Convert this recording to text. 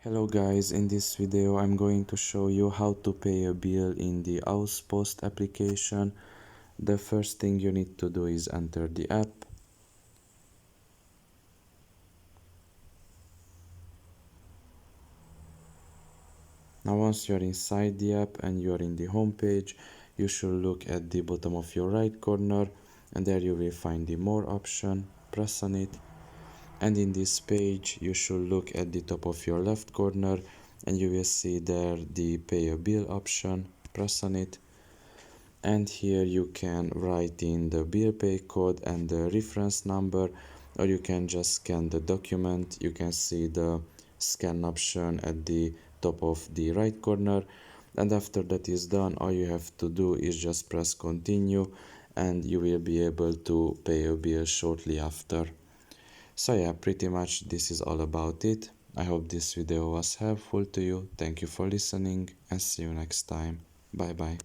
Hello guys, in this video I'm going to show you how to pay a bill in the AusPost application. The first thing you need to do is enter the app. Now once you're inside the app and you're in the home page, you should look at the bottom of your right corner and there you will find the more option. Press on it. And in this page you should look at the top of your left corner and you will see there the pay a bill option. Press on it. And here you can write in the bill pay code and the reference number, or you can just scan the document. You can see the scan option at the top of the right corner, and after that is done, all you have to do is just press continue and you will be able to pay a bill shortly after. So yeah, pretty much this is all about it. I hope this video was helpful to you. Thank you for listening and see you next time. Bye bye.